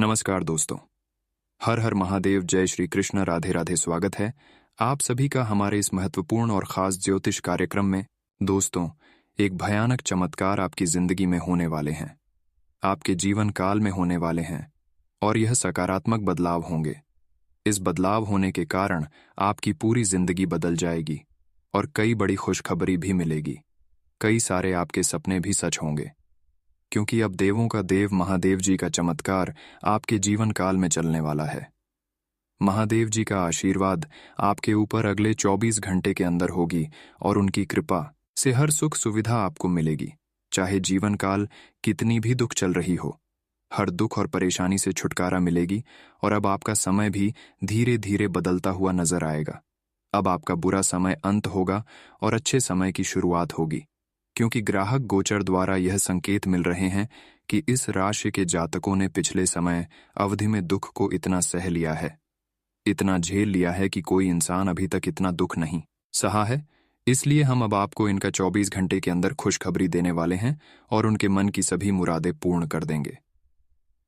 नमस्कार दोस्तों। हर हर महादेव, जय श्री कृष्ण, राधे राधे। स्वागत है आप सभी का हमारे इस महत्वपूर्ण और खास ज्योतिष कार्यक्रम में। दोस्तों, एक भयानक चमत्कार आपकी जिंदगी में होने वाले हैं, आपके जीवन काल में होने वाले हैं, और यह सकारात्मक बदलाव होंगे। इस बदलाव होने के कारण आपकी पूरी जिंदगी बदल जाएगी और कई बड़ी खुशखबरी भी मिलेगी। कई सारे आपके सपने भी सच होंगे, क्योंकि अब देवों का देव महादेव जी का चमत्कार आपके जीवन काल में चलने वाला है। महादेव जी का आशीर्वाद आपके ऊपर अगले 24 घंटे के अंदर होगी और उनकी कृपा से हर सुख सुविधा आपको मिलेगी, चाहे जीवन काल कितनी भी दुख चल रही हो। हर दुख और परेशानी से छुटकारा मिलेगी और अब आपका समय भी धीरे धीरे बदलता हुआ नजर आएगा। अब आपका बुरा समय अंत होगा और अच्छे समय की शुरुआत होगी, क्योंकि ग्राहक गोचर द्वारा यह संकेत मिल रहे हैं कि इस राशि के जातकों ने पिछले समय अवधि में दुख को इतना सह लिया है, इतना झेल लिया है कि कोई इंसान अभी तक इतना दुख नहीं सहा है। इसलिए हम अब आपको इनका 24 घंटे के अंदर खुशखबरी देने वाले हैं और उनके मन की सभी मुरादें पूर्ण कर देंगे।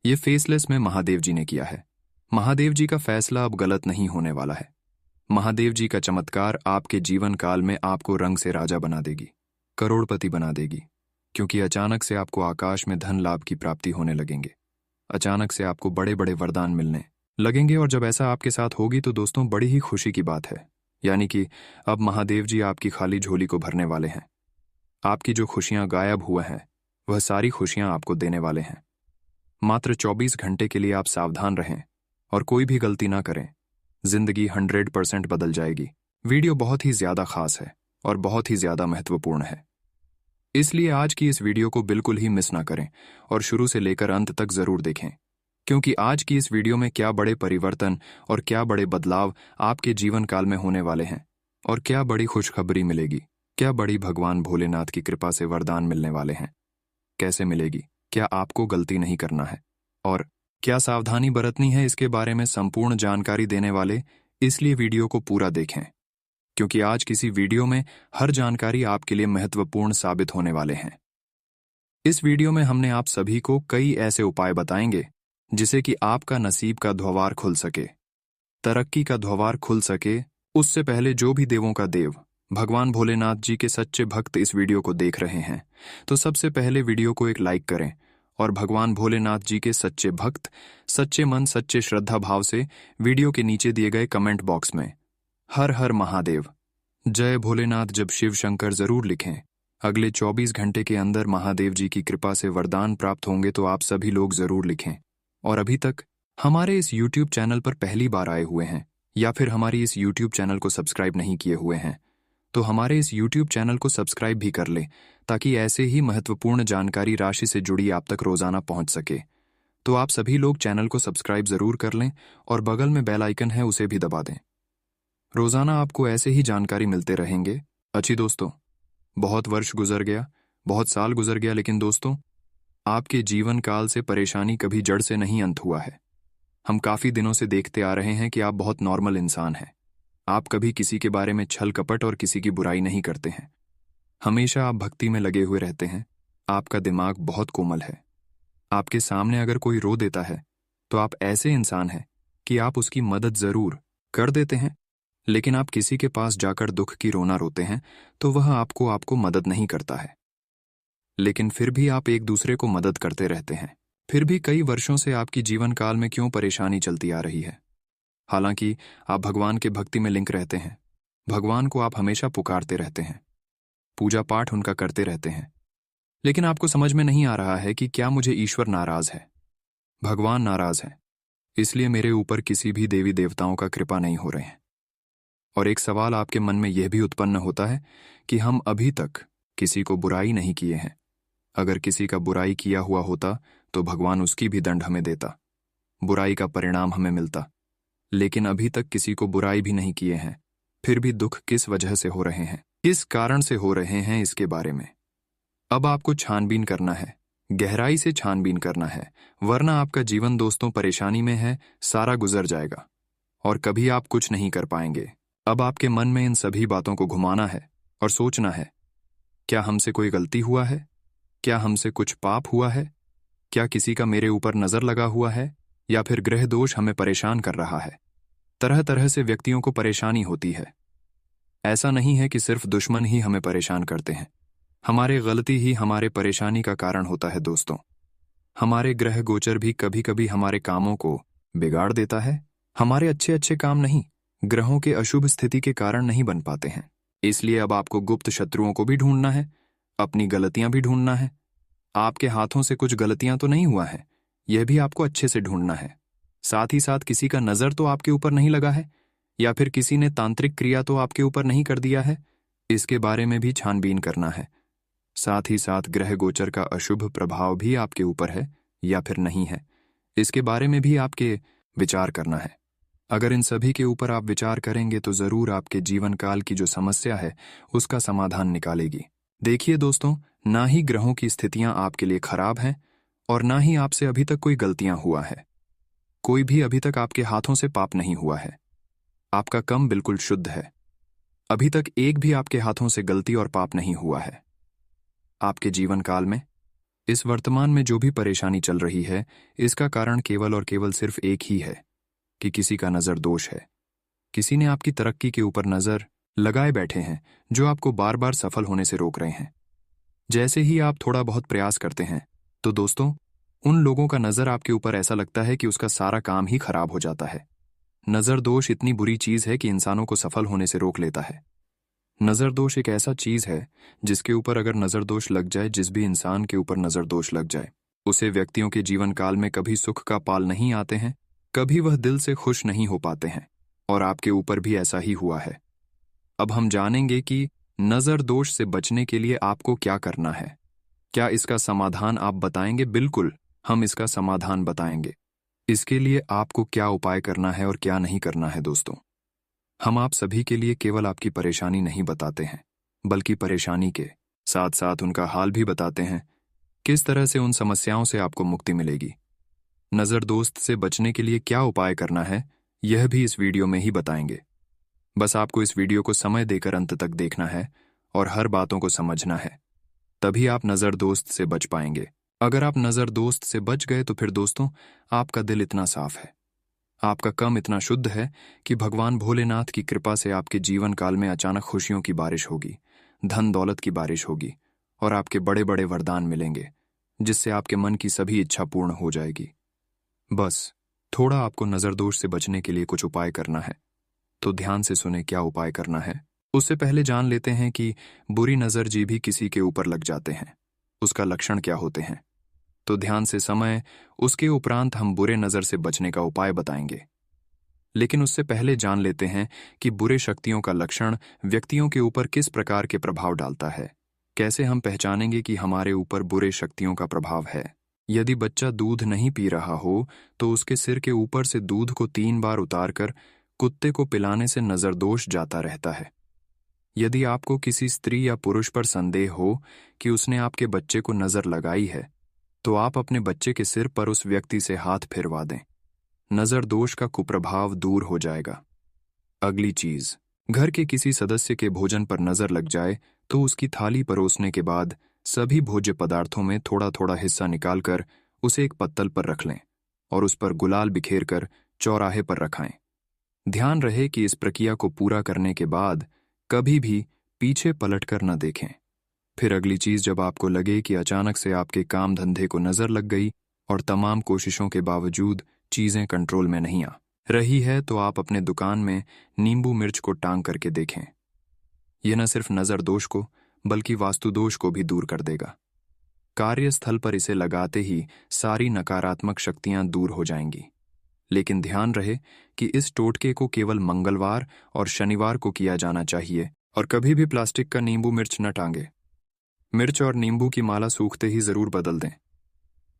ये फेसलेस में महादेव जी ने किया है। महादेव जी का फैसला अब गलत नहीं होने वाला है। महादेव जी का चमत्कार आपके जीवन काल में आपको रंग से राजा बना देगी, करोड़पति बना देगी, क्योंकि अचानक से आपको आकाश में धन लाभ की प्राप्ति होने लगेंगे। अचानक से आपको बड़े बड़े वरदान मिलने लगेंगे, और जब ऐसा आपके साथ होगी तो दोस्तों बड़ी ही खुशी की बात है। यानी कि अब महादेव जी आपकी खाली झोली को भरने वाले हैं। आपकी जो खुशियां गायब हुआ हैं वह सारी खुशियां आपको देने वाले हैं। मात्र 24 घंटे के लिए आप सावधान रहें और कोई भी गलती ना करें। जिंदगी 100% बदल जाएगी। वीडियो बहुत ही ज्यादा खास है और बहुत ही ज्यादा महत्वपूर्ण है, इसलिए आज की इस वीडियो को बिल्कुल ही मिस ना करें और शुरू से लेकर अंत तक जरूर देखें, क्योंकि आज की इस वीडियो में क्या बड़े परिवर्तन और क्या बड़े बदलाव आपके जीवन काल में होने वाले हैं, और क्या बड़ी खुशखबरी मिलेगी, क्या बड़ी भगवान भोलेनाथ की कृपा से वरदान मिलने वाले हैं, कैसे मिलेगी, क्या आपको गलती नहीं करना है और क्या सावधानी बरतनी है, इसके बारे में संपूर्ण जानकारी देने वाले। इसलिए वीडियो को पूरा देखें, क्योंकि आज किसी वीडियो में हर जानकारी आपके लिए महत्वपूर्ण साबित होने वाले हैं। इस वीडियो में हमने आप सभी को कई ऐसे उपाय बताएंगे जिससे कि आपका नसीब का द्वार खुल सके, तरक्की का द्वार खुल सके। उससे पहले जो भी देवों का देव भगवान भोलेनाथ जी के सच्चे भक्त इस वीडियो को देख रहे हैं, तो सबसे पहले वीडियो को एक लाइक करें और भगवान भोलेनाथ जी के सच्चे भक्त सच्चे मन सच्चे श्रद्धा भाव से वीडियो के नीचे दिए गए कमेंट बॉक्स में हर हर महादेव, जय भोलेनाथ जब शिव शंकर जरूर लिखें। अगले 24 घंटे के अंदर महादेव जी की कृपा से वरदान प्राप्त होंगे, तो आप सभी लोग जरूर लिखें। और अभी तक हमारे इस YouTube चैनल पर पहली बार आए हुए हैं या फिर हमारी इस YouTube चैनल को सब्सक्राइब नहीं किए हुए हैं, तो हमारे इस YouTube चैनल को सब्सक्राइब भी कर लें, ताकि ऐसे ही महत्वपूर्ण जानकारी राशि से जुड़ी आप तक रोजाना पहुंच सके। तो आप सभी लोग चैनल को सब्सक्राइब जरूर कर लें और बगल में बेल आइकन है उसे भी दबा दें। रोजाना आपको ऐसे ही जानकारी मिलते रहेंगे। अच्छी दोस्तों, बहुत वर्ष गुजर गया, बहुत साल गुजर गया, लेकिन दोस्तों आपके जीवन काल से परेशानी कभी जड़ से नहीं अंत हुआ है। हम काफी दिनों से देखते आ रहे हैं कि आप बहुत नॉर्मल इंसान हैं। आप कभी किसी के बारे में छल कपट और किसी की बुराई नहीं करते हैं। हमेशा आप भक्ति में लगे हुए रहते हैं। आपका दिमाग बहुत कोमल है। आपके सामने अगर कोई रो देता है तो आप ऐसे इंसान हैं कि आप उसकी मदद जरूर कर देते हैं, लेकिन आप किसी के पास जाकर दुख की रोना रोते हैं तो वह आपको मदद नहीं करता है। लेकिन फिर भी आप एक दूसरे को मदद करते रहते हैं। फिर भी कई वर्षों से आपकी जीवन काल में क्यों परेशानी चलती आ रही है? हालांकि आप भगवान के भक्ति में लिंक रहते हैं, भगवान को आप हमेशा पुकारते रहते हैं, पूजा पाठ उनका करते रहते हैं, लेकिन आपको समझ में नहीं आ रहा है कि क्या मुझे ईश्वर नाराज है, भगवान नाराज है, इसलिए मेरे ऊपर किसी भी देवी देवताओं का कृपा नहीं हो रहे हैं। और एक सवाल आपके मन में यह भी उत्पन्न होता है कि हम अभी तक किसी को बुराई नहीं किए हैं। अगर किसी का बुराई किया हुआ होता तो भगवान उसकी भी दंड हमें देता, बुराई का परिणाम हमें मिलता, लेकिन अभी तक किसी को बुराई भी नहीं किए हैं। फिर भी दुख किस वजह से हो रहे हैं, किस कारण से हो रहे हैं, इसके बारे में अब आपको छानबीन करना है, गहराई से छानबीन करना है, वरना आपका जीवन दोस्तों परेशानी में है, सारा गुजर जाएगा और कभी आप कुछ नहीं कर पाएंगे। अब आपके मन में इन सभी बातों को घुमाना है और सोचना है, क्या हमसे कोई गलती हुआ है, क्या हमसे कुछ पाप हुआ है, क्या किसी का मेरे ऊपर नजर लगा हुआ है, या फिर ग्रह दोष हमें परेशान कर रहा है। तरह तरह से व्यक्तियों को परेशानी होती है। ऐसा नहीं है कि सिर्फ दुश्मन ही हमें परेशान करते हैं। हमारे गलती ही हमारे परेशानी का कारण होता है दोस्तों। हमारे ग्रह गोचर भी कभी कभी हमारे कामों को बिगाड़ देता है। हमारे अच्छे अच्छे काम नहीं, ग्रहों के अशुभ स्थिति के कारण नहीं बन पाते हैं। इसलिए अब आपको गुप्त शत्रुओं को भी ढूंढना है, अपनी गलतियां भी ढूंढना है। आपके हाथों से कुछ गलतियां तो नहीं हुआ है, यह भी आपको अच्छे से ढूंढना है। साथ ही साथ किसी का नजर तो आपके ऊपर नहीं लगा है, या फिर किसी ने तांत्रिक क्रिया तो आपके ऊपर नहीं कर दिया है, इसके बारे में भी छानबीन करना है। साथ ही साथ ग्रह गोचर का अशुभ प्रभाव भी आपके ऊपर है या फिर नहीं है, इसके बारे में भी आपके विचार करना है। अगर इन सभी के ऊपर आप विचार करेंगे तो जरूर आपके जीवन काल की जो समस्या है उसका समाधान निकालेगी। देखिए दोस्तों, ना ही ग्रहों की स्थितियां आपके लिए खराब हैं और ना ही आपसे अभी तक कोई गलतियां हुआ है। कोई भी अभी तक आपके हाथों से पाप नहीं हुआ है। आपका कर्म बिल्कुल शुद्ध है। अभी तक एक भी आपके हाथों से गलती और पाप नहीं हुआ है। आपके जीवन काल में इस वर्तमान में जो भी परेशानी चल रही है, इसका कारण केवल और केवल सिर्फ एक ही है कि किसी का नजर दोष है। किसी ने आपकी तरक्की के ऊपर नजर लगाए बैठे हैं, जो आपको बार बार सफल होने से रोक रहे हैं। जैसे ही आप थोड़ा बहुत प्रयास करते हैं तो दोस्तों, उन लोगों का नजर आपके ऊपर ऐसा लगता है कि उसका सारा काम ही खराब हो जाता है। नजर दोष इतनी बुरी चीज है कि इंसानों को सफल होने से रोक लेता है। नजर दोष एक ऐसा चीज है जिसके ऊपर अगर नजर दोष लग जाए, जिस भी इंसान के ऊपर नजर दोष लग जाए, उसे व्यक्तियों के जीवन काल में कभी सुख का पाल नहीं आते हैं, कभी वह दिल से खुश नहीं हो पाते हैं। और आपके ऊपर भी ऐसा ही हुआ है। अब हम जानेंगे कि नजर दोष से बचने के लिए आपको क्या करना है। क्या इसका समाधान आप बताएंगे? बिल्कुल, हम इसका समाधान बताएंगे। इसके लिए आपको क्या उपाय करना है और क्या नहीं करना है दोस्तों। हम आप सभी के लिए केवल आपकी परेशानी नहीं बताते हैं, बल्कि परेशानी के साथ साथ उनका हाल भी बताते हैं, किस तरह से उन समस्याओं से आपको मुक्ति मिलेगी। नजर दोस्त से बचने के लिए क्या उपाय करना है, यह भी इस वीडियो में ही बताएंगे। बस आपको इस वीडियो को समय देकर अंत तक देखना है और हर बातों को समझना है, तभी आप नजर दोस्त से बच पाएंगे। अगर आप नजर दोस्त से बच गए तो फिर दोस्तों, आपका दिल इतना साफ है, आपका कर्म इतना शुद्ध है कि भगवान भोलेनाथ की कृपा से आपके जीवन काल में अचानक खुशियों की बारिश होगी, धन दौलत की बारिश होगी और आपके बड़े बड़े वरदान मिलेंगे, जिससे आपके मन की सभी इच्छा पूर्ण हो जाएगी। बस थोड़ा आपको नजर दोष से बचने के लिए कुछ उपाय करना है, तो ध्यान से सुने क्या उपाय करना है। उससे पहले जान लेते हैं कि बुरी नजर जी भी किसी के ऊपर लग जाते हैं, उसका लक्षण क्या होते हैं। तो ध्यान से समय, उसके उपरांत हम बुरे नजर से बचने का उपाय बताएंगे। लेकिन उससे पहले जान लेते हैं कि बुरे शक्तियों का लक्षण व्यक्तियों के ऊपर किस प्रकार के प्रभाव डालता है। कैसे हम पहचानेंगे कि हमारे ऊपर बुरे शक्तियों का प्रभाव है। यदि बच्चा दूध नहीं पी रहा हो तो उसके सिर के ऊपर से दूध को 3 बार उतारकर कुत्ते को पिलाने से नजर दोष जाता रहता है। यदि आपको किसी स्त्री या पुरुष पर संदेह हो कि उसने आपके बच्चे को नजर लगाई है, तो आप अपने बच्चे के सिर पर उस व्यक्ति से हाथ फिरवा दें। नजर दोष का कुप्रभाव दूर हो जाएगा। अगली चीज, घर के किसी सदस्य के भोजन पर नजर लग जाए तो उसकी थाली परोसने के बाद सभी भोज्य पदार्थों में थोड़ा थोड़ा हिस्सा निकालकर उसे एक पत्तल पर रख लें और उस पर गुलाल बिखेर कर चौराहे पर रखाएं। ध्यान रहे कि इस प्रक्रिया को पूरा करने के बाद कभी भी पीछे पलटकर न देखें। फिर अगली चीज, जब आपको लगे कि अचानक से आपके काम धंधे को नजर लग गई और तमाम कोशिशों के बावजूद चीजें कंट्रोल में नहीं आ रही है, तो आप अपने दुकान में नींबू मिर्च को टांग करके देखें। यह न सिर्फ नजर दोष को बल्कि वास्तु दोष को भी दूर कर देगा। कार्यस्थल पर इसे लगाते ही सारी नकारात्मक शक्तियां दूर हो जाएंगी। लेकिन ध्यान रहे कि इस टोटके को केवल मंगलवार और शनिवार को किया जाना चाहिए और कभी भी प्लास्टिक का नींबू मिर्च न टांगे। मिर्च और नींबू की माला सूखते ही जरूर बदल दें।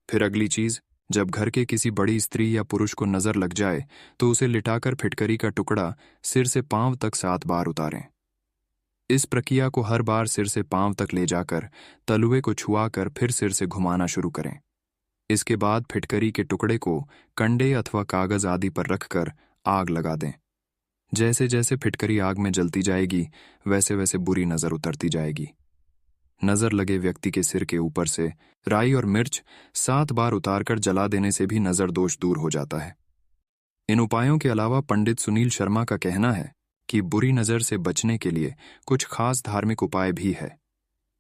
फिर अगली चीज, जब घर के किसी बड़ी स्त्री या पुरुष को नजर लग जाए तो उसे लिटाकर फिटकरी का टुकड़ा सिर से पांव तक 7 बार उतारें। इस प्रक्रिया को हर बार सिर से पांव तक ले जाकर तलुए को छुआकर फिर सिर से घुमाना शुरू करें। इसके बाद फिटकरी के टुकड़े को कंडे अथवा कागज आदि पर रखकर आग लगा दें। जैसे जैसे फिटकरी आग में जलती जाएगी, वैसे वैसे बुरी नजर उतरती जाएगी। नजर लगे व्यक्ति के सिर के ऊपर से राई और मिर्च 7 बार उतारकर जला देने से भी नजर दोष दूर हो जाता है। इन उपायों के अलावा पंडित सुनील शर्मा का कहना है कि बुरी नजर से बचने के लिए कुछ खास धार्मिक उपाय भी है।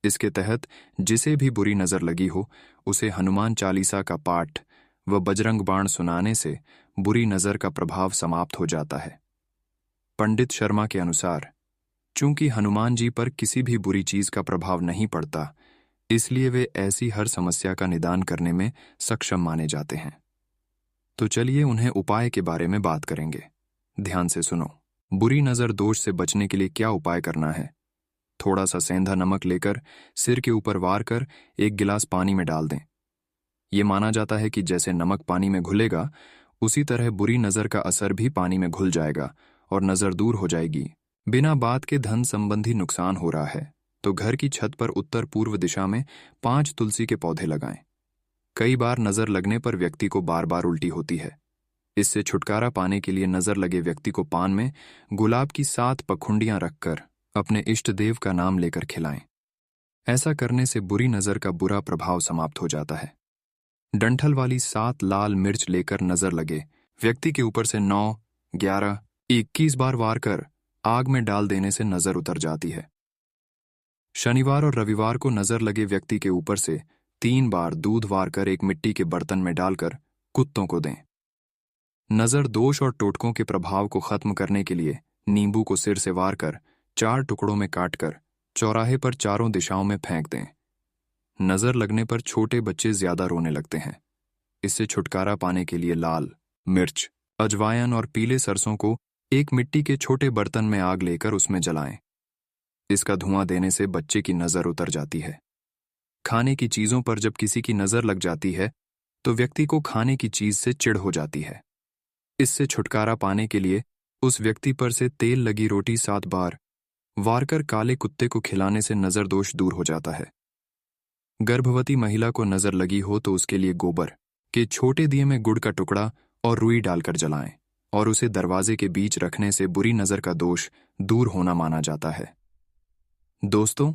इसके तहत जिसे भी बुरी नजर लगी हो उसे हनुमान चालीसा का पाठ व बजरंग बाण सुनाने से बुरी नजर का प्रभाव समाप्त हो जाता है। पंडित शर्मा के अनुसार चूंकि हनुमान जी पर किसी भी बुरी चीज का प्रभाव नहीं पड़ता, इसलिए वे ऐसी हर समस्या का निदान करने में सक्षम माने जाते हैं। तो चलिए उन्हें उपाय के बारे में बात करेंगे। ध्यान से सुनो। बुरी नजर दोष से बचने के लिए क्या उपाय करना है? थोड़ा सा सेंधा नमक लेकर सिर के ऊपर वार कर 1 गिलास पानी में डाल दें। ये माना जाता है कि जैसे नमक पानी में घुलेगा, उसी तरह बुरी नजर का असर भी पानी में घुल जाएगा और नजर दूर हो जाएगी। बिना बात के धन संबंधी नुकसान हो रहा है तो घर की छत पर उत्तर पूर्व दिशा में 5 तुलसी के पौधे लगाएं। कई बार नजर लगने पर व्यक्ति को बार बार उल्टी होती है। इससे छुटकारा पाने के लिए नजर लगे व्यक्ति को पान में गुलाब की 7 पखुंडियां रखकर अपने इष्ट देव का नाम लेकर खिलाएं। ऐसा करने से बुरी नजर का बुरा प्रभाव समाप्त हो जाता है। डंठल वाली 7 लाल मिर्च लेकर नजर लगे व्यक्ति के ऊपर से 9, 11, 21 बार वार कर आग में डाल देने से नजर उतर जाती है। शनिवार और रविवार को नजर लगे व्यक्ति के ऊपर से 3 बार दूध वार कर एक मिट्टी के बर्तन में डालकर कुत्तों को दें। नजर दोष और टोटकों के प्रभाव को खत्म करने के लिए नींबू को सिर से वार कर 4 टुकड़ों में काटकर चौराहे पर चारों दिशाओं में फेंक दें। नजर लगने पर छोटे बच्चे ज्यादा रोने लगते हैं। इससे छुटकारा पाने के लिए लाल मिर्च, अजवाइन और पीले सरसों को एक मिट्टी के छोटे बर्तन में आग लेकर उसमें जलाएं। इसका धुआं देने से बच्चे की नजर उतर जाती है। खाने की चीजों पर जब किसी की नजर लग जाती है तो व्यक्ति को खाने की चीज से चिढ़ हो जाती है। इससे छुटकारा पाने के लिए उस व्यक्ति पर से तेल लगी रोटी 7 बार वारकर काले कुत्ते को खिलाने से नजर दोष दूर हो जाता है। गर्भवती महिला को नजर लगी हो तो उसके लिए गोबर के छोटे दिए में गुड़ का टुकड़ा और रुई डालकर जलाएं और उसे दरवाजे के बीच रखने से बुरी नजर का दोष दूर होना माना जाता है। दोस्तों,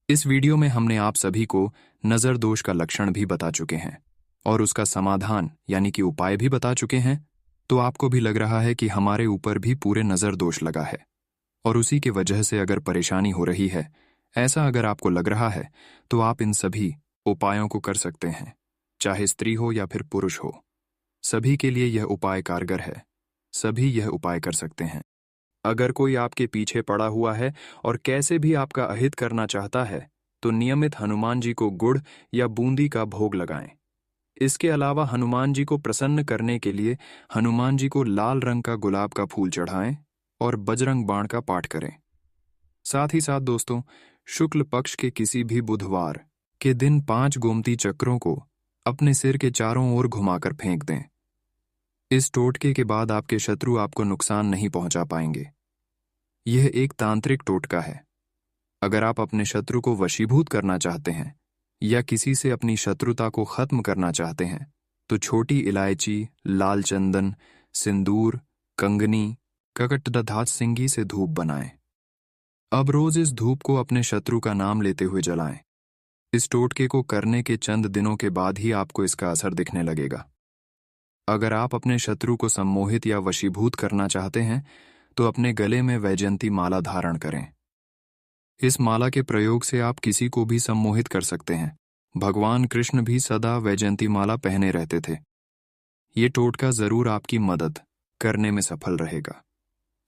इस वीडियो में हमने आप सभी को नजर दोष का लक्षण भी बता चुके हैं और उसका समाधान यानी कि उपाय भी बता चुके हैं। तो आपको भी लग रहा है कि हमारे ऊपर भी पूरे नजर दोष लगा है और उसी की वजह से अगर परेशानी हो रही है, ऐसा अगर आपको लग रहा है तो आप इन सभी उपायों को कर सकते हैं, चाहे स्त्री हो या फिर पुरुष हो। सभी के लिए यह उपाय कारगर है। सभी यह उपाय कर सकते हैं। अगर कोई आपके पीछे पड़ा हुआ है और कैसे भी आपका अहित करना चाहता है तो नियमित हनुमान जी को गुड़ या बूंदी का भोग लगाएं। इसके अलावा हनुमान जी को प्रसन्न करने के लिए हनुमान जी को लाल रंग का गुलाब का फूल चढ़ाएं और बजरंग बाण का पाठ करें। साथ ही साथ दोस्तों, शुक्ल पक्ष के किसी भी बुधवार के दिन 5 गोमती चक्रों को अपने सिर के चारों ओर घुमाकर फेंक दें। इस टोटके के बाद आपके शत्रु आपको नुकसान नहीं पहुंचा पाएंगे। यह एक तांत्रिक टोटका है। अगर आप अपने शत्रु को वशीभूत करना चाहते हैं या किसी से अपनी शत्रुता को खत्म करना चाहते हैं तो छोटी इलायची, लाल चंदन, सिंदूर, कंगनी, ककटधात सिंगी से धूप बनाएं। अब रोज इस धूप को अपने शत्रु का नाम लेते हुए जलाएं। इस टोटके को करने के चंद दिनों के बाद ही आपको इसका असर दिखने लगेगा। अगर आप अपने शत्रु को सम्मोहित या वशीभूत करना चाहते हैं तो अपने गले में वैजयंती माला धारण करें। इस माला के प्रयोग से आप किसी को भी सम्मोहित कर सकते हैं। भगवान कृष्ण भी सदा वैजयंती माला पहने रहते थे। ये टोटका जरूर आपकी मदद करने में सफल रहेगा।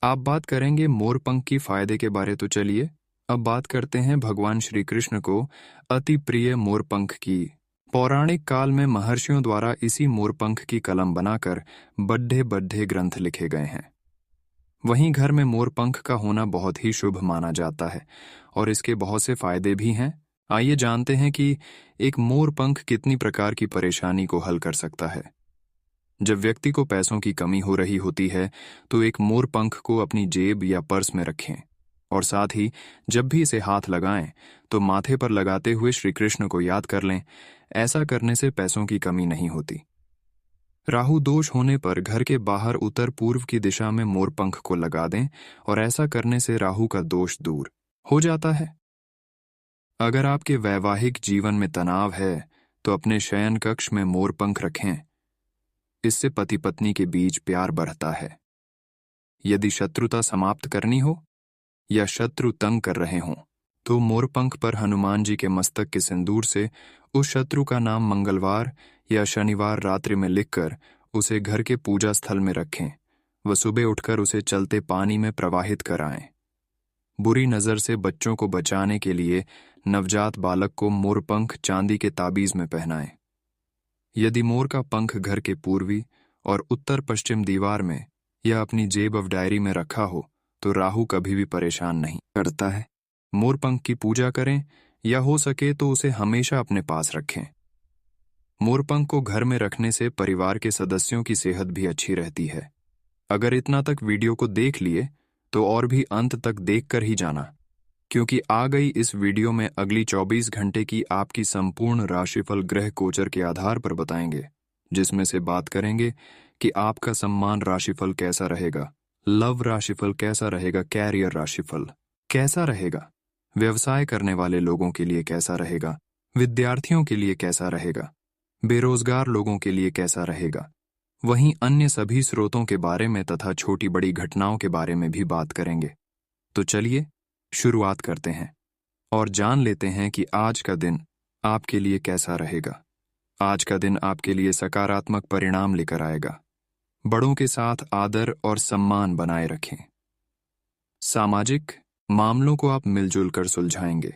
आप बात करेंगे मोरपंख की फायदे के बारे, तो चलिए अब बात करते हैं भगवान श्री कृष्ण को अति प्रिय मोरपंख की। पौराणिक काल में महर्षियों द्वारा इसी मोरपंख की कलम बनाकर बड्ढे बड्ढे ग्रंथ लिखे गए हैं। वहीं घर में मोरपंख का होना बहुत ही शुभ माना जाता है और इसके बहुत से फायदे भी हैं। आइए जानते हैं कि एक मोरपंख कितनी प्रकार की परेशानी को हल कर सकता है। जब व्यक्ति को पैसों की कमी हो रही होती है तो एक मोरपंख को अपनी जेब या पर्स में रखें और साथ ही जब भी इसे हाथ लगाएं तो माथे पर लगाते हुए श्री कृष्ण को याद कर लें। ऐसा करने से पैसों की कमी नहीं होती। राहु दोष होने पर घर के बाहर उत्तर पूर्व की दिशा में मोरपंख को लगा दें और ऐसा करने से राहु का दोष दूर हो जाता है। अगर आपके वैवाहिक जीवन में तनाव है तो अपने शयन कक्ष में मोरपंख रखें। इससे पति पत्नी के बीच प्यार बढ़ता है। यदि शत्रुता समाप्त करनी हो या शत्रु तंग कर रहे हों तो मोरपंख पर हनुमान जी के मस्तक के सिंदूर से उस शत्रु का नाम मंगलवार या शनिवार रात्रि में लिखकर उसे घर के पूजा स्थल में रखें व सुबह उठकर उसे चलते पानी में प्रवाहित कराएं। बुरी नजर से बच्चों को बचाने के लिए नवजात बालक को मोरपंख चांदी के ताबीज में पहनाएं। यदि मोर का पंख घर के पूर्वी और उत्तर पश्चिम दीवार में या अपनी जेब ऑफ डायरी में रखा हो तो राहु कभी भी परेशान नहीं करता है। मोरपंख की पूजा करें या हो सके तो उसे हमेशा अपने पास रखें। मोरपंख को घर में रखने से परिवार के सदस्यों की सेहत भी अच्छी रहती है। अगर इतना तक वीडियो को देख लिए तो और भी अंत तक देखकर ही जाना, क्योंकि आ गई इस वीडियो में अगली 24 घंटे की आपकी संपूर्ण राशिफल ग्रह गोचर के आधार पर बताएंगे, जिसमें से बात करेंगे कि आपका सम्मान राशिफल कैसा रहेगा, लव राशिफल कैसा रहेगा, कैरियर राशिफल कैसा रहेगा, व्यवसाय करने वाले लोगों के लिए कैसा रहेगा, विद्यार्थियों के लिए कैसा रहेगा, बेरोजगार लोगों के लिए कैसा रहेगा। वहीं अन्य सभी स्रोतों के बारे में तथा छोटी बड़ी घटनाओं के बारे में भी बात करेंगे। तो चलिए शुरुआत करते हैं और जान लेते हैं कि आज का दिन आपके लिए कैसा रहेगा। आज का दिन आपके लिए सकारात्मक परिणाम लेकर आएगा। बड़ों के साथ आदर और सम्मान बनाए रखें। सामाजिक मामलों को आप मिलजुल कर सुलझाएंगे।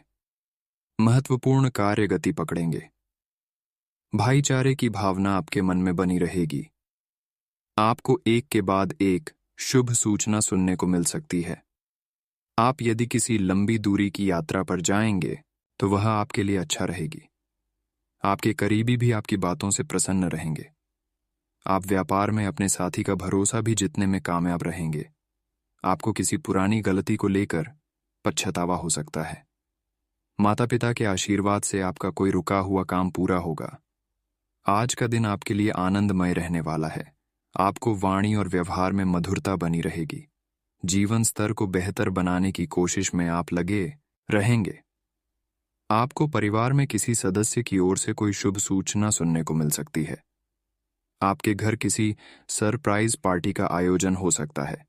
महत्वपूर्ण कार्य गति पकड़ेंगे। भाईचारे की भावना आपके मन में बनी रहेगी। आपको एक के बाद एक शुभ सूचना सुनने को मिल सकती है। आप यदि किसी लंबी दूरी की यात्रा पर जाएंगे तो वह आपके लिए अच्छा रहेगी। आपके करीबी भी आपकी बातों से प्रसन्न रहेंगे। आप व्यापार में अपने साथी का भरोसा भी जीतने में कामयाब रहेंगे। आपको किसी पुरानी गलती को लेकर पछतावा हो सकता है। माता पिता के आशीर्वाद से आपका कोई रुका हुआ काम पूरा होगा। आज का दिन आपके लिए आनंदमय रहने वाला है। आपको वाणी और व्यवहार में मधुरता बनी रहेगी। जीवन स्तर को बेहतर बनाने की कोशिश में आप लगे रहेंगे। आपको परिवार में किसी सदस्य की ओर से कोई शुभ सूचना सुनने को मिल सकती है। आपके घर किसी सरप्राइज पार्टी का आयोजन हो सकता है।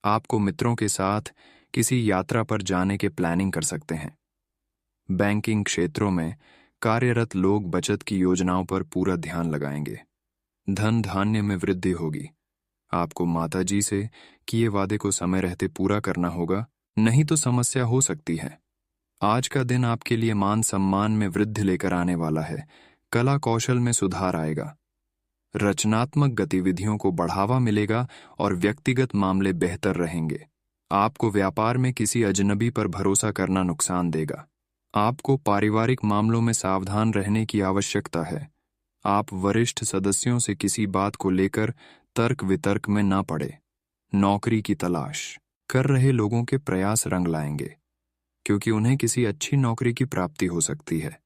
आपको मित्रों के साथ किसी यात्रा पर जाने के प्लानिंग कर सकते हैं। बैंकिंग क्षेत्रों में कार्यरत लोग बचत की योजनाओं पर पूरा ध्यान लगाएंगे। धन धान्य में वृद्धि होगी। आपको माताजी से किए वादे को समय रहते पूरा करना होगा, नहीं तो समस्या हो सकती है। आज का दिन आपके लिए मान सम्मान में वृद्धि लेकर आने वाला है। कला कौशल में सुधार आएगा। रचनात्मक गतिविधियों को बढ़ावा मिलेगा और व्यक्तिगत मामले बेहतर रहेंगे। आपको व्यापार में किसी अजनबी पर भरोसा करना नुकसान देगा। आपको पारिवारिक मामलों में सावधान रहने की आवश्यकता है। आप वरिष्ठ सदस्यों से किसी बात को लेकर तर्क वितर्क में ना पड़े। नौकरी की तलाश कर रहे लोगों के प्रयास रंग लाएंगे, क्योंकि उन्हें किसी अच्छी नौकरी की प्राप्ति हो सकती है।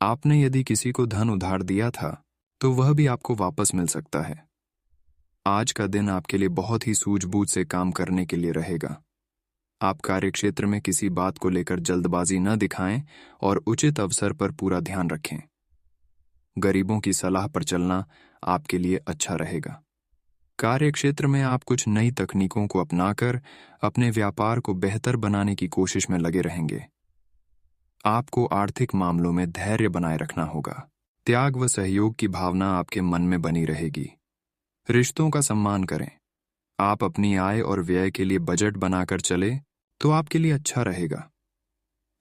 आपने यदि किसी को धन उधार दिया था तो वह भी आपको वापस मिल सकता है। आज का दिन आपके लिए बहुत ही सूझबूझ से काम करने के लिए रहेगा। आप कार्यक्षेत्र में किसी बात को लेकर जल्दबाजी न दिखाएं और उचित अवसर पर पूरा ध्यान रखें। गरीबों की सलाह पर चलना आपके लिए अच्छा रहेगा। कार्यक्षेत्र में आप कुछ नई तकनीकों को अपनाकर अपने व्यापार को बेहतर बनाने की कोशिश में लगे रहेंगे। आपको आर्थिक मामलों में धैर्य बनाए रखना होगा। त्याग व सहयोग की भावना आपके मन में बनी रहेगी। रिश्तों का सम्मान करें। आप अपनी आय और व्यय के लिए बजट बनाकर चले तो आपके लिए अच्छा रहेगा।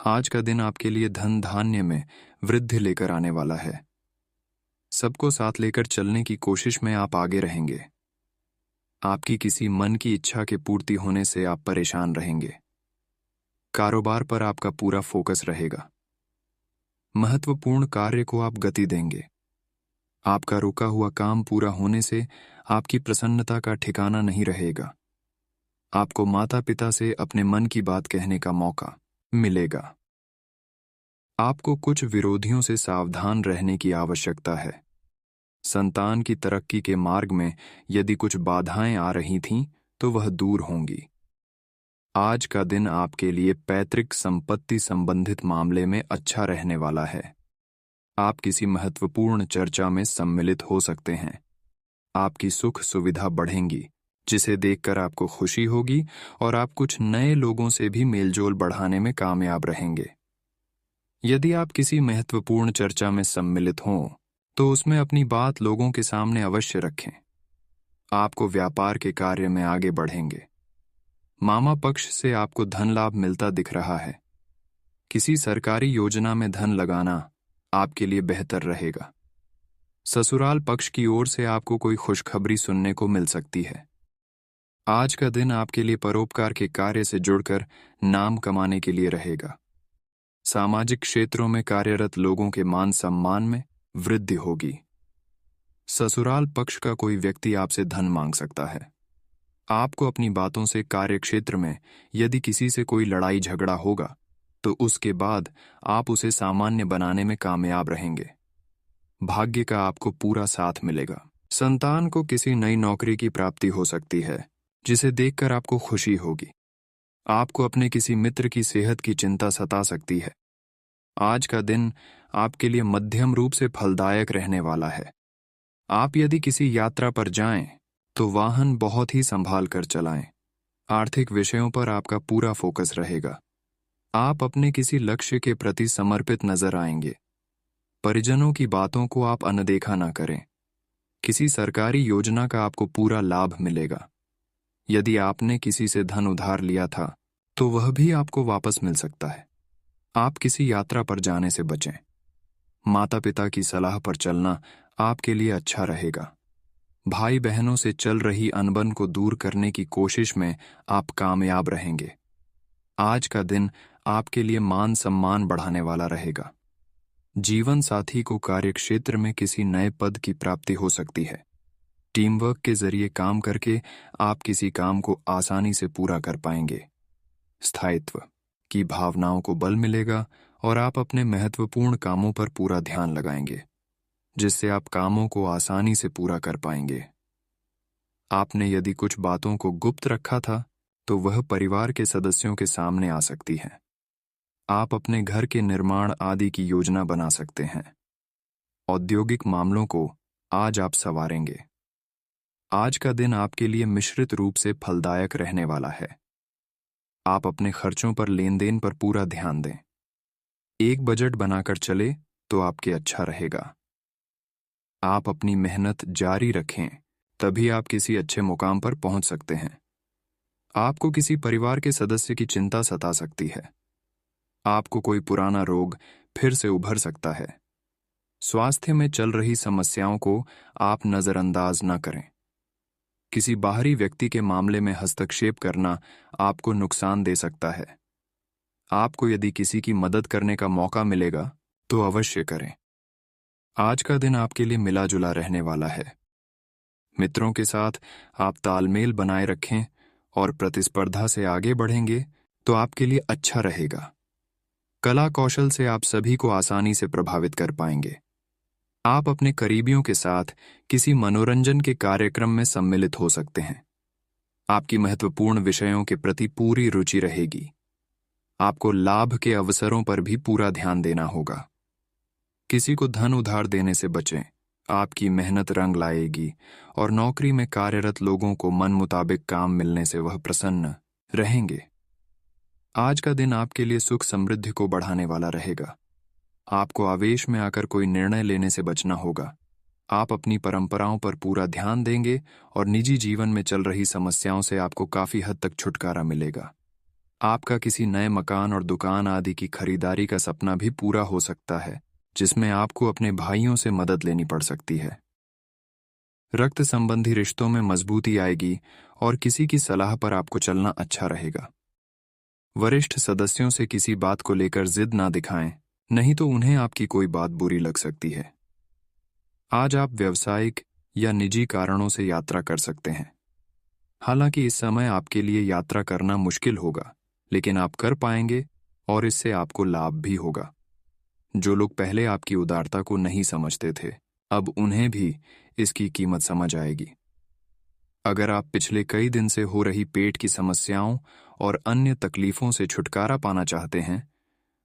आज का दिन आपके लिए धन धान्य में वृद्धि लेकर आने वाला है। सबको साथ लेकर चलने की कोशिश में आप आगे रहेंगे। आपकी किसी मन की इच्छा के पूर्ति होने से आप परेशान रहेंगे। कारोबार पर आपका पूरा फोकस रहेगा। महत्वपूर्ण कार्य को आप गति देंगे। आपका रुका हुआ काम पूरा होने से आपकी प्रसन्नता का ठिकाना नहीं रहेगा। आपको माता पिता से अपने मन की बात कहने का मौका मिलेगा। आपको कुछ विरोधियों से सावधान रहने की आवश्यकता है। संतान की तरक्की के मार्ग में यदि कुछ बाधाएं आ रही थीं तो वह दूर होंगी। आज का दिन आपके लिए पैतृक संपत्ति संबंधित मामले में अच्छा रहने वाला है। आप किसी महत्वपूर्ण चर्चा में सम्मिलित हो सकते हैं। आपकी सुख सुविधा बढ़ेंगी, जिसे देखकर आपको खुशी होगी और आप कुछ नए लोगों से भी मेलजोल बढ़ाने में कामयाब रहेंगे। यदि आप किसी महत्वपूर्ण चर्चा में सम्मिलित हों, तो उसमें अपनी बात लोगों के सामने अवश्य रखें। आपको व्यापार के कार्य में आगे बढ़ेंगे। मामा पक्ष से आपको धन लाभ मिलता दिख रहा है। किसी सरकारी योजना में धन लगाना आपके लिए बेहतर रहेगा। ससुराल पक्ष की ओर से आपको कोई खुशखबरी सुनने को मिल सकती है। आज का दिन आपके लिए परोपकार के कार्य से जुड़कर नाम कमाने के लिए रहेगा। सामाजिक क्षेत्रों में कार्यरत लोगों के मान सम्मान में वृद्धि होगी। ससुराल पक्ष का कोई व्यक्ति आपसे धन मांग सकता है। आपको अपनी बातों से कार्यक्षेत्र में यदि किसी से कोई लड़ाई झगड़ा होगा, तो उसके बाद आप उसे सामान्य बनाने में कामयाब रहेंगे। भाग्य का आपको पूरा साथ मिलेगा। संतान को किसी नई नौकरी की प्राप्ति हो सकती है, जिसे देखकर आपको खुशी होगी। आपको अपने किसी मित्र की सेहत की चिंता सता सकती है। आज का दिन आपके लिए मध्यम रूप से फलदायक रहने वाला है। आप यदि किसी यात्रा पर जाएं, तो वाहन बहुत ही संभाल कर चलाएं। आर्थिक विषयों पर आपका पूरा फोकस रहेगा। आप अपने किसी लक्ष्य के प्रति समर्पित नजर आएंगे। परिजनों की बातों को आप अनदेखा ना करें। किसी सरकारी योजना का आपको पूरा लाभ मिलेगा। यदि आपने किसी से धन उधार लिया था, तो वह भी आपको वापस मिल सकता है। आप किसी यात्रा पर जाने से बचें। माता पिता की सलाह पर चलना आपके लिए अच्छा रहेगा। भाई बहनों से चल रही अनबन को दूर करने की कोशिश में आप कामयाब रहेंगे। आज का दिन आपके लिए मान सम्मान बढ़ाने वाला रहेगा। जीवन साथी को कार्यक्षेत्र में किसी नए पद की प्राप्ति हो सकती है। टीम वर्क के जरिए काम करके आप किसी काम को आसानी से पूरा कर पाएंगे। स्थायित्व की भावनाओं को बल मिलेगा और आप अपने महत्वपूर्ण कामों पर पूरा ध्यान लगाएंगे, जिससे आप कामों को आसानी से पूरा कर पाएंगे। आपने यदि कुछ बातों को गुप्त रखा था, तो वह परिवार के सदस्यों के सामने आ सकती है। आप अपने घर के निर्माण आदि की योजना बना सकते हैं। औद्योगिक मामलों को आज आप संवारेंगे। आज का दिन आपके लिए मिश्रित रूप से फलदायक रहने वाला है। आप अपने खर्चों पर लेन देन पर पूरा ध्यान दें। एक बजट बनाकर चले तो आपके अच्छा रहेगा। आप अपनी मेहनत जारी रखें, तभी आप किसी अच्छे मुकाम पर पहुंच सकते हैं। आपको किसी परिवार के सदस्य की चिंता सता सकती है। आपको कोई पुराना रोग फिर से उभर सकता है। स्वास्थ्य में चल रही समस्याओं को आप नजरअंदाज न करें। किसी बाहरी व्यक्ति के मामले में हस्तक्षेप करना आपको नुकसान दे सकता है। आपको यदि किसी की मदद करने का मौका मिलेगा, तो अवश्य करें। आज का दिन आपके लिए मिला जुला रहने वाला है। मित्रों के साथ आप तालमेल बनाए रखें और प्रतिस्पर्धा से आगे बढ़ेंगे तो आपके लिए अच्छा रहेगा। कला कौशल से आप सभी को आसानी से प्रभावित कर पाएंगे। आप अपने करीबियों के साथ किसी मनोरंजन के कार्यक्रम में सम्मिलित हो सकते हैं। आपकी महत्वपूर्ण विषयों के प्रति पूरी रुचि रहेगी। आपको लाभ के अवसरों पर भी पूरा ध्यान देना होगा। किसी को धन उधार देने से बचें। आपकी मेहनत रंग लाएगी और नौकरी में कार्यरत लोगों को मन मुताबिक काम मिलने से वह प्रसन्न रहेंगे। आज का दिन आपके लिए सुख समृद्धि को बढ़ाने वाला रहेगा। आपको आवेश में आकर कोई निर्णय लेने से बचना होगा। आप अपनी परंपराओं पर पूरा ध्यान देंगे और निजी जीवन में चल रही समस्याओं से आपको काफी हद तक छुटकारा मिलेगा। आपका किसी नए मकान और दुकान आदि की खरीदारी का सपना भी पूरा हो सकता है, जिसमें आपको अपने भाइयों से मदद लेनी पड़ सकती है। रक्त संबंधी रिश्तों में मजबूती आएगी और किसी की सलाह पर आपको चलना अच्छा रहेगा। वरिष्ठ सदस्यों से किसी बात को लेकर जिद ना दिखाएं, नहीं तो उन्हें आपकी कोई बात बुरी लग सकती है। आज आप व्यावसायिक या निजी कारणों से यात्रा कर सकते हैं। हालांकि इस समय आपके लिए यात्रा करना मुश्किल होगा, लेकिन आप कर पाएंगे और इससे आपको लाभ भी होगा। जो लोग पहले आपकी उदारता को नहीं समझते थे, अब उन्हें भी इसकी कीमत समझ आएगी। अगर आप पिछले कई दिन से हो रही पेट की समस्याओं और अन्य तकलीफों से छुटकारा पाना चाहते हैं,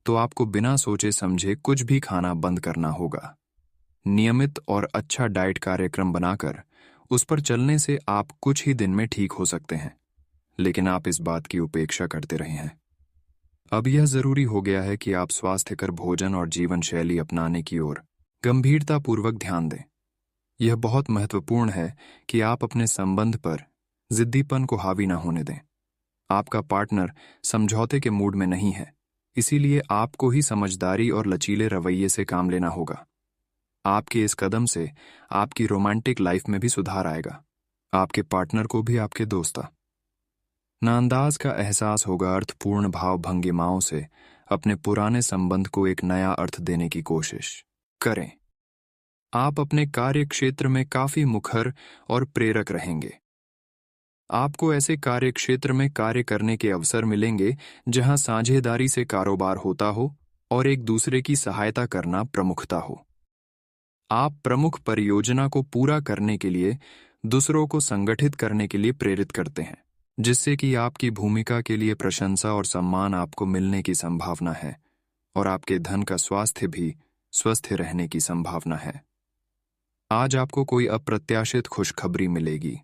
तो आपको बिना सोचे समझे कुछ भी खाना बंद करना होगा। नियमित और अच्छा डाइट कार्यक्रम बनाकर उस पर चलने से आप कुछ ही दिन में ठीक हो सकते हैं, लेकिन आप इस बात की उपेक्षा करते रहे हैं। अब यह जरूरी हो गया है कि आप स्वास्थ्यकर भोजन और जीवन शैली अपनाने की ओर गंभीरतापूर्वक ध्यान दें। यह बहुत महत्वपूर्ण है कि आप अपने संबंध पर जिद्दीपन को हावी न होने दें। आपका पार्टनर समझौते के मूड में नहीं है, इसीलिए आपको ही समझदारी और लचीले रवैये से काम लेना होगा। आपके इस कदम से आपकी रोमांटिक लाइफ में भी सुधार आएगा, आपके पार्टनर को भी आपके दोस्ता नाअंदाज का एहसास होगा। अर्थपूर्ण भाव भंगिमाओं से अपने पुराने संबंध को एक नया अर्थ देने की कोशिश करें। आप अपने कार्य क्षेत्र में काफी मुखर और प्रेरक रहेंगे। आपको ऐसे कार्य क्षेत्र में कार्य करने के अवसर मिलेंगे जहां साझेदारी से कारोबार होता हो और एक दूसरे की सहायता करना प्रमुखता हो। आप प्रमुख परियोजना को पूरा करने के लिए दूसरों को संगठित करने के लिए प्रेरित करते हैं, जिससे कि आपकी भूमिका के लिए प्रशंसा और सम्मान आपको मिलने की संभावना है और आपके धन का स्वास्थ्य भी स्वस्थ रहने की संभावना है। आज आपको कोई अप्रत्याशित खुशखबरी मिलेगी।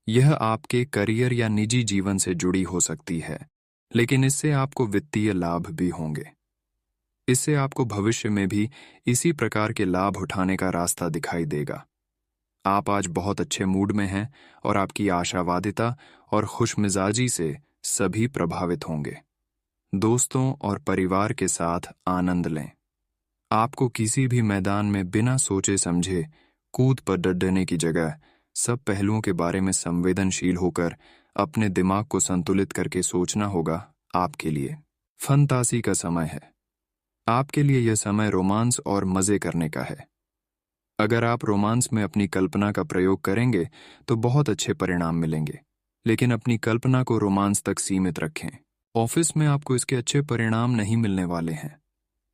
यह आपके करियर या निजी जीवन से जुड़ी हो सकती है, लेकिन इससे आपको वित्तीय लाभ भी होंगे। इससे आपको भविष्य में भी इसी प्रकार के लाभ उठाने का रास्ता दिखाई देगा। आप आज बहुत अच्छे मूड में हैं और आपकी आशावादिता और खुशमिजाजी से सभी प्रभावित होंगे। दोस्तों और परिवार के साथ आनंद लें। आपको किसी भी मैदान में बिना सोचे समझे कूद पर डरने की जगह सब पहलुओं के बारे में संवेदनशील होकर अपने दिमाग को संतुलित करके सोचना होगा। आपके लिए फंतासी का समय है। आपके लिए यह समय रोमांस और मजे करने का है। अगर आप रोमांस में अपनी कल्पना का प्रयोग करेंगे तो बहुत अच्छे परिणाम मिलेंगे, लेकिन अपनी कल्पना को रोमांस तक सीमित रखें। ऑफिस में आपको इसके अच्छे परिणाम नहीं मिलने वाले हैं।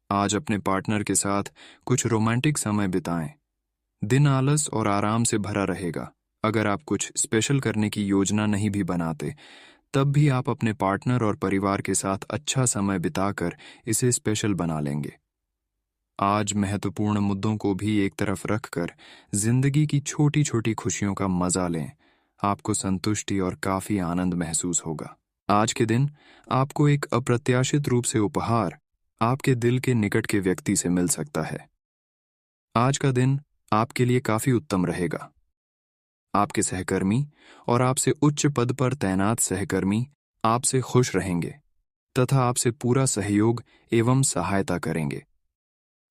आज अपने पार्टनर के साथ कुछ रोमांटिक समय बिताएं। दिन आलस और आराम से भरा रहेगा। अगर आप कुछ स्पेशल करने की योजना नहीं भी बनाते, तब भी आप अपने पार्टनर और परिवार के साथ अच्छा समय बिताकर इसे स्पेशल बना लेंगे। आज महत्वपूर्ण मुद्दों को भी एक तरफ रखकर जिंदगी की छोटी छोटी खुशियों का मजा लें। आपको संतुष्टि और काफी आनंद महसूस होगा। आज के दिन आपको एक अप्रत्याशित रूप से उपहार आपके दिल के निकट के व्यक्ति से मिल सकता है। आज का दिन आपके लिए काफी उत्तम रहेगा। आपके सहकर्मी और आपसे उच्च पद पर तैनात सहकर्मी आपसे खुश रहेंगे तथा आपसे पूरा सहयोग एवं सहायता करेंगे,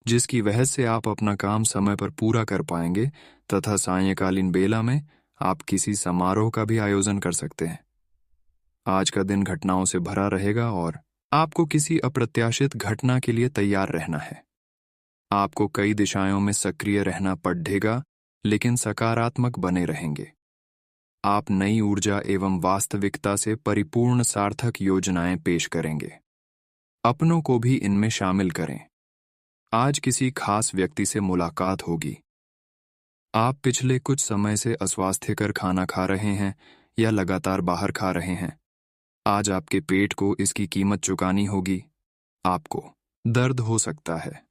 जिसकी वजह से आप अपना काम समय पर पूरा कर पाएंगे तथा सायंकालीन बेला में आप किसी समारोह का भी आयोजन कर सकते हैं। आज का दिन घटनाओं से भरा रहेगा और आपको किसी अप्रत्याशित घटना के लिए तैयार रहना है। आपको कई दिशाओं में सक्रिय रहना पड़ेगा, लेकिन सकारात्मक बने रहेंगे। आप नई ऊर्जा एवं वास्तविकता से परिपूर्ण सार्थक योजनाएं पेश करेंगे। अपनों को भी इनमें शामिल करें। आज किसी खास व्यक्ति से मुलाकात होगी। आप पिछले कुछ समय से अस्वास्थ्यकर खाना खा रहे हैं या लगातार बाहर खा रहे हैं। आज आपके पेट को इसकी कीमत चुकानी होगी। आपको दर्द हो सकता है,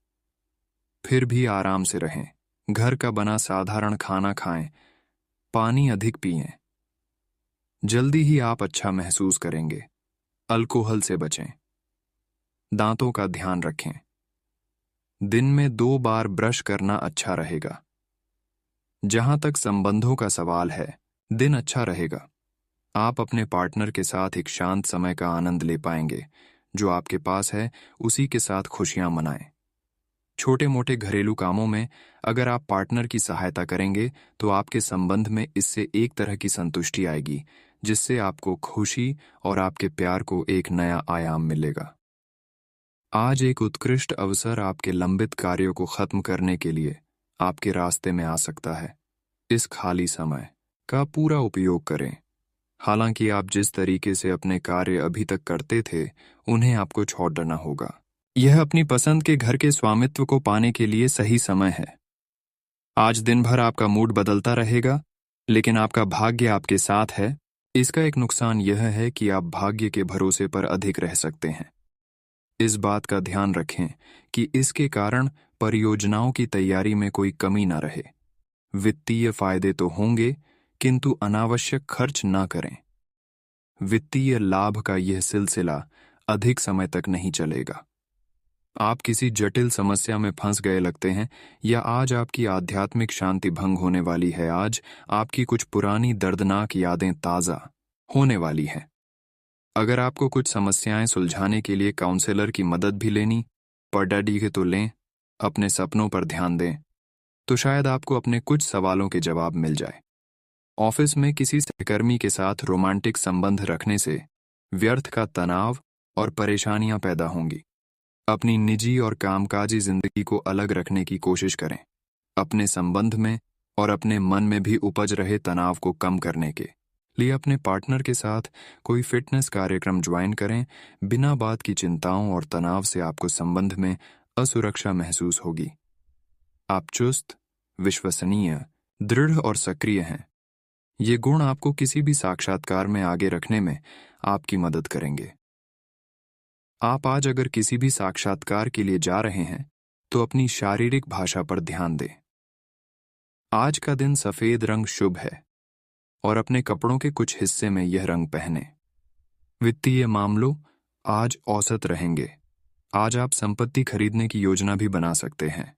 फिर भी आराम से रहें। घर का बना साधारण खाना खाएं, पानी अधिक पिएं। जल्दी ही आप अच्छा महसूस करेंगे। अल्कोहल से बचें। दांतों का ध्यान रखें। दिन में 2 बार ब्रश करना अच्छा रहेगा। जहां तक संबंधों का सवाल है, दिन अच्छा रहेगा। आप अपने पार्टनर के साथ एक शांत समय का आनंद ले पाएंगे। जो आपके पास है उसी के साथ खुशियां मनाएं। छोटे मोटे घरेलू कामों में अगर आप पार्टनर की सहायता करेंगे तो आपके संबंध में इससे एक तरह की संतुष्टि आएगी, जिससे आपको खुशी और आपके प्यार को एक नया आयाम मिलेगा। आज एक उत्कृष्ट अवसर आपके लंबित कार्यों को खत्म करने के लिए आपके रास्ते में आ सकता है। इस खाली समय का पूरा उपयोग करें। हालांकि आप जिस तरीके से अपने कार्य अभी तक करते थे, उन्हें आपको छोड़ देना होगा। यह अपनी पसंद के घर के स्वामित्व को पाने के लिए सही समय है। आज दिन भर आपका मूड बदलता रहेगा। लेकिन आपका भाग्य आपके साथ है। इसका एक नुकसान यह है कि आप भाग्य के भरोसे पर अधिक रह सकते हैं। इस बात का ध्यान रखें कि इसके कारण परियोजनाओं की तैयारी में कोई कमी न रहे। वित्तीय फायदे तो होंगे, किंतु अनावश्यक खर्च न करें। वित्तीय लाभ का यह सिलसिला अधिक समय तक नहीं चलेगा। आप किसी जटिल समस्या में फंस गए लगते हैं, या आज आपकी आध्यात्मिक शांति भंग होने वाली है। आज आपकी कुछ पुरानी दर्दनाक यादें ताज़ा होने वाली हैं। अगर आपको कुछ समस्याएं सुलझाने के लिए काउंसलर की मदद भी लेनी पड़ेगी के तो लें। अपने सपनों पर ध्यान दें, तो शायद आपको अपने कुछ सवालों के जवाब मिल जाए। ऑफिस में किसी सहकर्मी के साथ रोमांटिक संबंध रखने से व्यर्थ का तनाव और परेशानियां पैदा होंगी। अपनी निजी और कामकाजी जिंदगी को अलग रखने की कोशिश करें। अपने संबंध में और अपने मन में भी उपज रहे तनाव को कम करने के लिए अपने पार्टनर के साथ कोई फिटनेस कार्यक्रम ज्वाइन करें। बिना बात की चिंताओं और तनाव से आपको संबंध में असुरक्षा महसूस होगी। आप चुस्त, विश्वसनीय, दृढ़ और सक्रिय हैं। ये गुण आपको किसी भी साक्षात्कार में आगे रखने में आपकी मदद करेंगे। आप आज अगर किसी भी साक्षात्कार के लिए जा रहे हैं तो अपनी शारीरिक भाषा पर ध्यान दें। आज का दिन सफेद रंग शुभ है और अपने कपड़ों के कुछ हिस्से में यह रंग पहने। वित्तीय मामलों आज औसत रहेंगे। आज आप संपत्ति खरीदने की योजना भी बना सकते हैं।